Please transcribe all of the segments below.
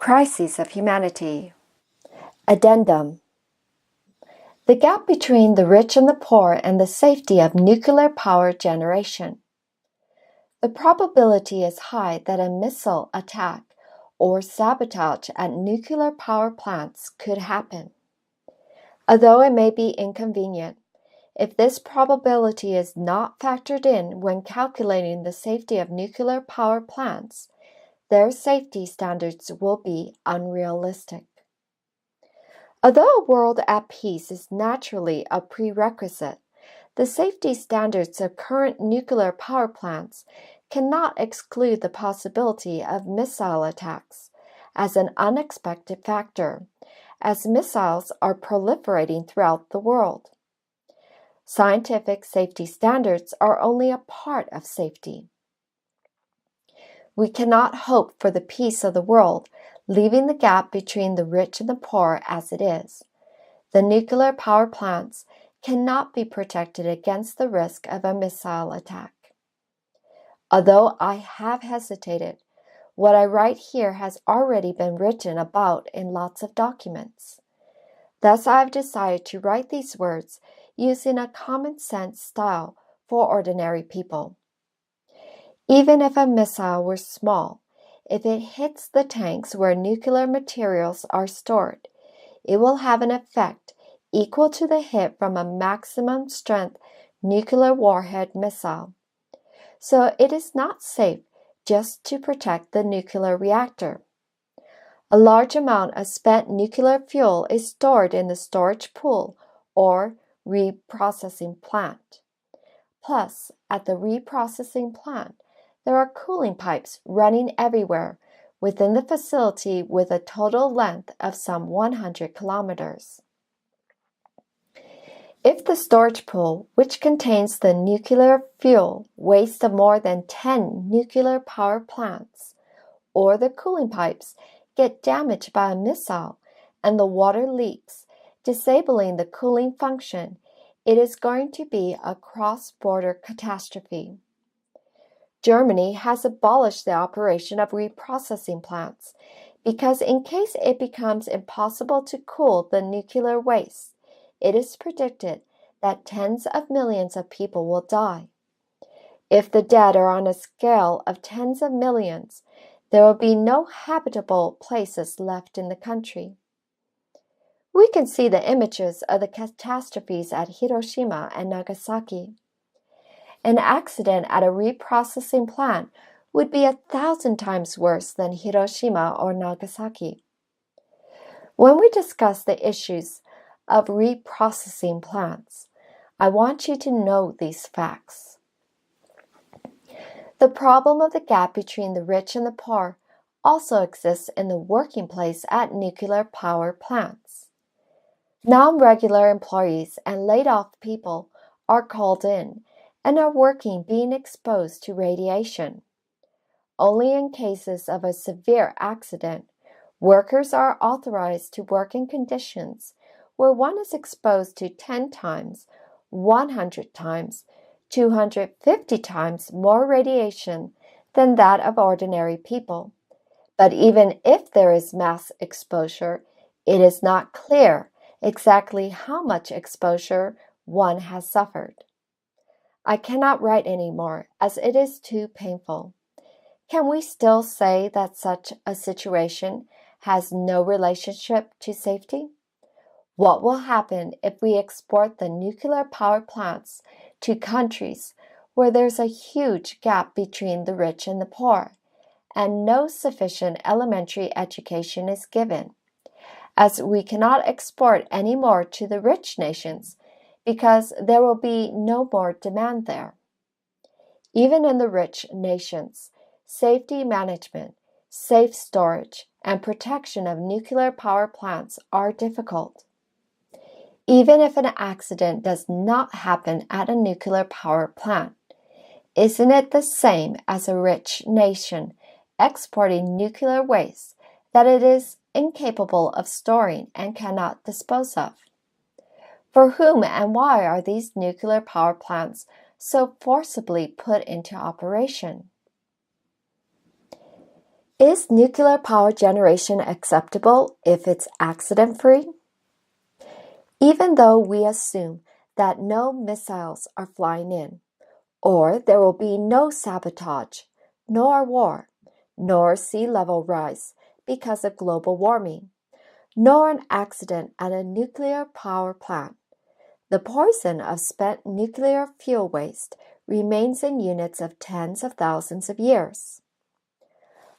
Crises of Humanity. Addendum. The gap between the rich and the poor and the safety of nuclear power generation. The probability is high that a missile attack or sabotage at nuclear power plants could happen. Although it may be inconvenient, if this probability is not factored in when calculating the safety of nuclear power plants, their safety standards will be unrealistic. Although a world at peace is naturally a prerequisite, the safety standards of current nuclear power plants cannot exclude the possibility of missile attacks as an unexpected factor, as missiles are proliferating throughout the world. Scientific safety standards are only a part of safety. We cannot hope for the peace of the world, leaving the gap between the rich and the poor as it is. The nuclear power plants cannot be protected against the risk of a missile attack. Although I have hesitated, what I write here has already been written about in lots of documents. Thus I have decided to write these words using a common sense style for ordinary people. Even if a missile were small, if it hits the tanks where nuclear materials are stored, it will have an effect equal to the hit from a maximum strength nuclear warhead missile. So it is not safe just to protect the nuclear reactor. A large amount of spent nuclear fuel is stored in the storage pool or reprocessing plant. Plus, at the reprocessing plant, there are cooling pipes running everywhere within the facility with a total length of some 100 kilometers. If the storage pool, which contains the nuclear fuel, waste of more than 10 nuclear power plants, or the cooling pipes get damaged by a missile and the water leaks, disabling the cooling function, it is going to be a cross-border catastrophe. Germany has abolished the operation of reprocessing plants because in case it becomes impossible to cool the nuclear waste, it is predicted that tens of millions of people will die. If the dead are on a scale of tens of millions, there will be no habitable places left in the country. We can see the images of the catastrophes at Hiroshima and Nagasaki. An accident at a reprocessing plant would be 1,000 times worse than Hiroshima or Nagasaki. When we discuss the issues of reprocessing plants, I want you to know these facts. The problem of the gap between the rich and the poor also exists in the working place at nuclear power plants. Non-regular employees and laid-off people are called in and are working being exposed to radiation. Only in cases of a severe accident, workers are authorized to work in conditions where one is exposed to 10 times, 100 times, 250 times more radiation than that of ordinary people. But even if there is mass exposure, it is not clear exactly how much exposure one has suffered. I cannot write anymore as it is too painful. Can we still say that such a situation has no relationship to safety? What will happen if we export the nuclear power plants to countries where there's a huge gap between the rich and the poor, and no sufficient elementary education is given, as we cannot export any more to the rich nations because there will be no more demand there? Even in the rich nations, safety management, safe storage, and protection of nuclear power plants are difficult. Even if an accident does not happen at a nuclear power plant, isn't it the same as a rich nation exporting nuclear waste that it is incapable of storing and cannot dispose of? For whom and why are these nuclear power plants so forcibly put into operation? Is nuclear power generation acceptable if it's accident-free? Even though we assume that no missiles are flying in, or there will be no sabotage, nor war, nor sea level rise because of global warming, nor an accident at a nuclear power plant, the poison of spent nuclear fuel waste remains in units of tens of thousands of years.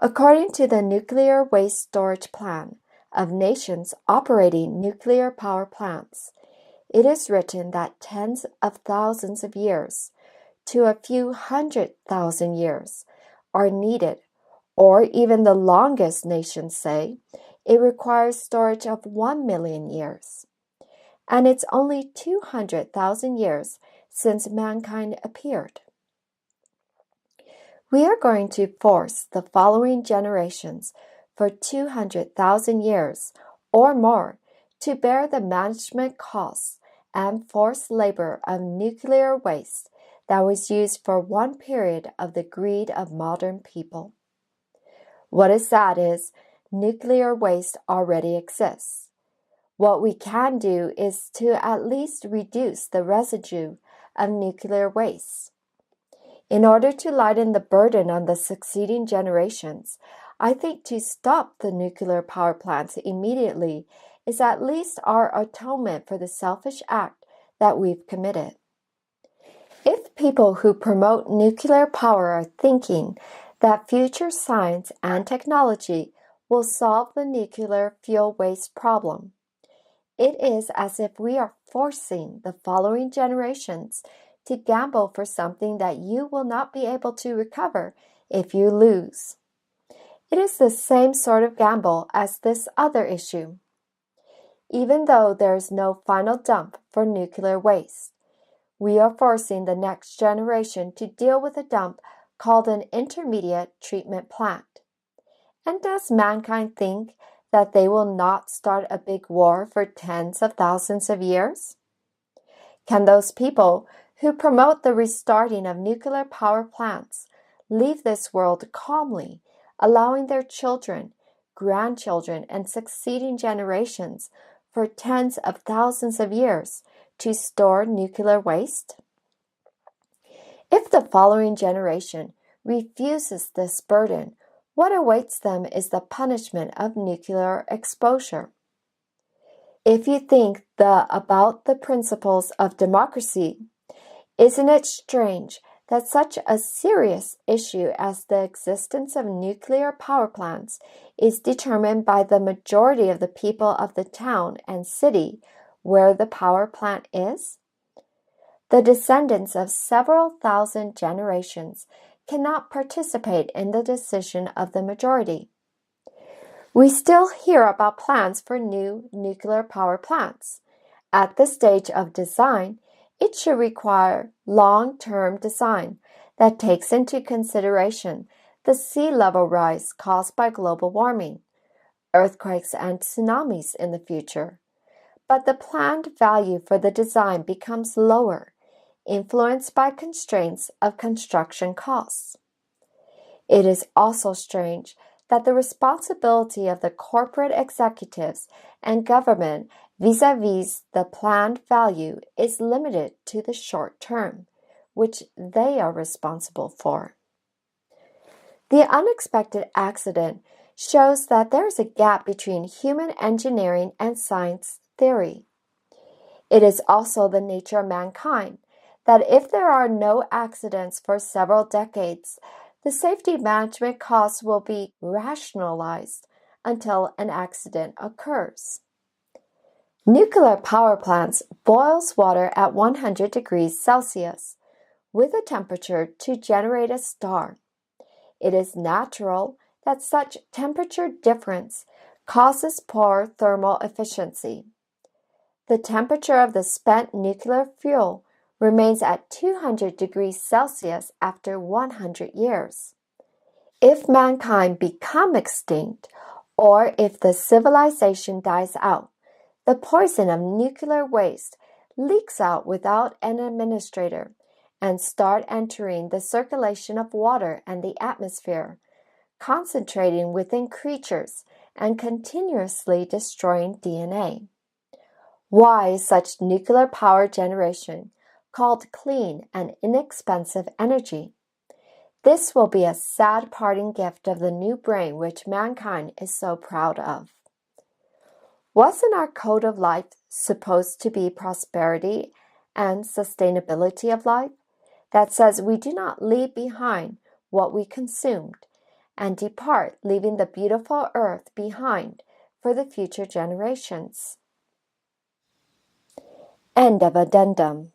According to the Nuclear Waste Storage Plan of nations operating nuclear power plants, it is written that tens of thousands of years to a few 100,000 years are needed, or even the longest nations say it requires storage of 1 million years. And it's only 200,000 years since mankind appeared. We are going to force the following generations for 200,000 years or more to bear the management costs and forced labor of nuclear waste that was used for one period of the greed of modern people. What is sad is nuclear waste already exists. What we can do is to at least reduce the residue of nuclear waste. In order to lighten the burden on the succeeding generations, I think to stop the nuclear power plants immediately is at least our atonement for the selfish act that we've committed. If people who promote nuclear power are thinking that future science and technology will solve the nuclear fuel waste problem, it is as if we are forcing the following generations to gamble for something that you will not be able to recover if you lose. It is the same sort of gamble as this other issue. Even though there is no final dump for nuclear waste, we are forcing the next generation to deal with a dump called an intermediate treatment plant. And does mankind think that they will not start a big war for tens of thousands of years? Can those people who promote the restarting of nuclear power plants leave this world calmly, allowing their children, grandchildren, and succeeding generations for tens of thousands of years to store nuclear waste? If the following generation refuses this burden, what awaits them is the punishment of nuclear exposure. If you think about the principles of democracy, isn't it strange that such a serious issue as the existence of nuclear power plants is determined by the majority of the people of the town and city where the power plant is? The descendants of several thousand generations cannot participate in the decision of the majority. We still hear about plans for new nuclear power plants. At the stage of design, it should require long-term design that takes into consideration the sea level rise caused by global warming, earthquakes and tsunamis in the future. But the planned value for the design becomes lower, influenced by constraints of construction costs. It is also strange that the responsibility of the corporate executives and government vis-a-vis the planned value is limited to the short term, which they are responsible for. The unexpected accident shows that there is a gap between human engineering and science theory. It is also the nature of mankind that if there are no accidents for several decades, the safety management costs will be rationalized until an accident occurs. Nuclear power plants boils water at 100 degrees Celsius with a temperature to generate a star. It is natural that such temperature difference causes poor thermal efficiency. The temperature of the spent nuclear fuel remains at 200 degrees Celsius after 100 years. If mankind become extinct, or if the civilization dies out, the poison of nuclear waste leaks out without an administrator and start entering the circulation of water and the atmosphere, concentrating within creatures and continuously destroying DNA. Why such nuclear power generation, called clean and inexpensive energy? This will be a sad parting gift of the new brain which mankind is so proud of. Wasn't our code of life supposed to be prosperity and sustainability of life? That says we do not leave behind what we consumed and depart, leaving the beautiful earth behind for the future generations. End of addendum.